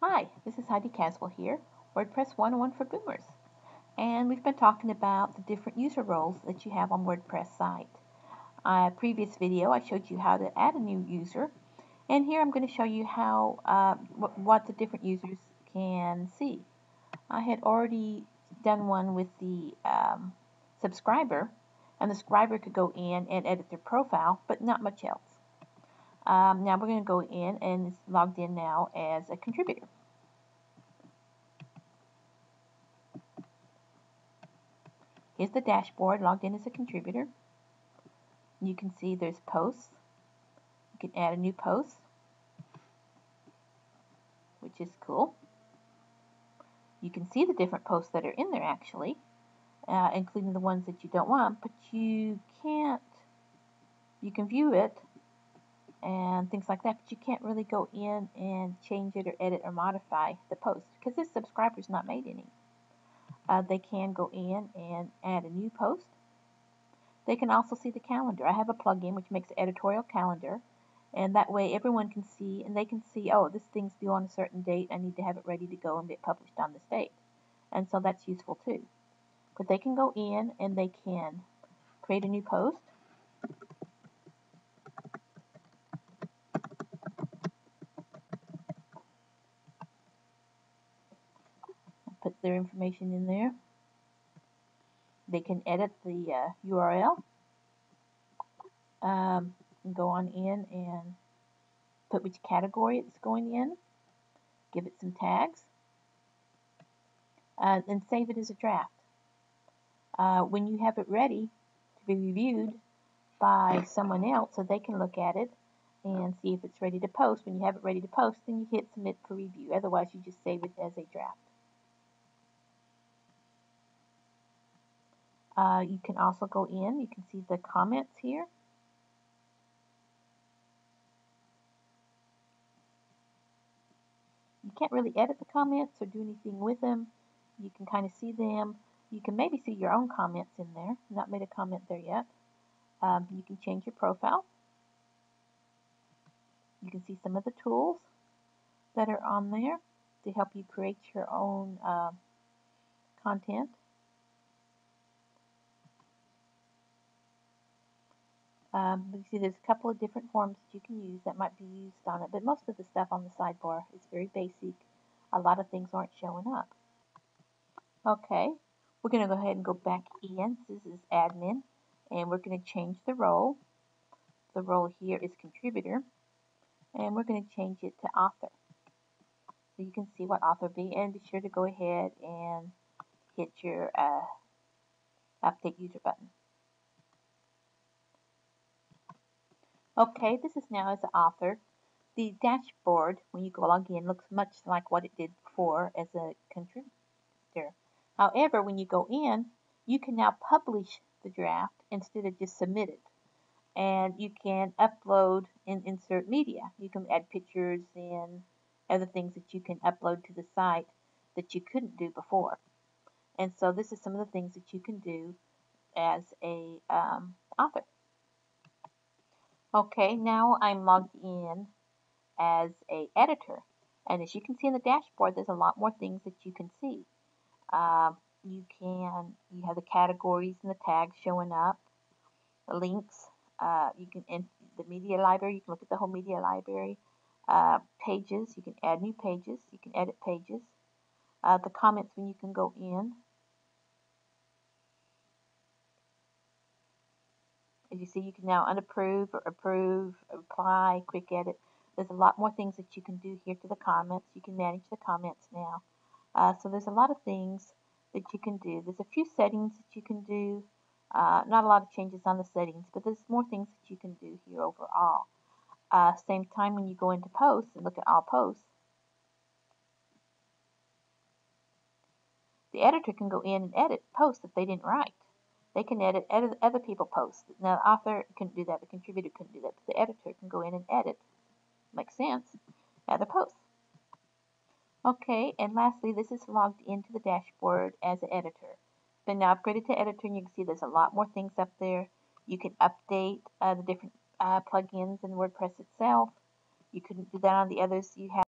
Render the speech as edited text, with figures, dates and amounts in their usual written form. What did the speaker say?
Hi, this is Heidi Caswell here, WordPress 101 for Boomers. And we've been talking about the different user roles that you have on WordPress site. Previous video, I showed you how to add a new user. And here I'm going to show you how what the different users can see. I had already done one with the subscriber, and the subscriber could go in and edit their profile, but not much else. Now we're going to go in, and it's logged in now as a contributor. Here's the dashboard, logged in as a contributor. You can see there's posts. You can add a new post, which is cool. You can see the different posts that are in there actually, including the ones that you don't want, but you can't, you can view it and things like that, but you can't really go in and change it or edit or modify the post because this subscriber's not made any. They can go in and add a new post. They can also see the calendar. I have a plugin which makes an editorial calendar, and that way everyone can see, and they can see, oh, this thing's due on a certain date. I need to have it ready to go and get published on this date. And so that's useful too. But they can go in and they can create a new post. Put their information in there. They can edit the URL. Go on in and put which category it's going in. Give it some tags. And save it as a draft. When you have it ready to be reviewed by someone else so they can look at it and see if it's ready to post. When you have it ready to post, then you hit submit for review. Otherwise, you just save it as a draft. You can also go in. You can see the comments here. You can't really edit the comments or do anything with them. You can kind of see them. You can maybe see your own comments in there. I've not made a comment there yet. You can change your profile. You can see some of the tools that are on there to help you create your own content. You see there's a couple of different forms that you can use that might be used on it, but most of the stuff on the sidebar is very basic. A lot of things aren't showing up. Okay, we're going to go ahead and go back in. This is admin, and we're going to change the role. The role here is contributor, and we're going to change it to author. So you can see what author be, and be sure to go ahead and hit your update user button. Okay, this is now as an author. The dashboard, when you go log in, looks much like what it did before as a contributor. However, when you go in, you can now publish the draft instead of just submit it. And you can upload and insert media. You can add pictures and other things that you can upload to the site that you couldn't do before. And so this is some of the things that you can do as a author. Okay, now I'm logged in as a editor, and as you can see in the dashboard, there's a lot more things that you can see. You have the categories and the tags showing up, the links. You can in the media library. You can look at the whole media library. Pages. You can add new pages. You can edit pages. The comments when you can go in. As you see, you can now unapprove or approve, apply, quick edit. There's a lot more things that you can do here to the comments. You can manage the comments now. So there's a lot of things that you can do. There's a few settings that you can do. Not a lot of changes on the settings, but there's more things that you can do here overall. Same time when you go into posts and look at all posts, the editor can go in and edit posts that they didn't write. They can edit other people's posts. Now, the author couldn't do that, the contributor couldn't do that, but the editor can go in and edit, makes sense, other posts. Okay, and lastly, this is logged into the dashboard as an editor. Been now upgraded to editor, and you can see there's a lot more things up there. You can update the different plugins in WordPress itself. You couldn't do that on the others. You have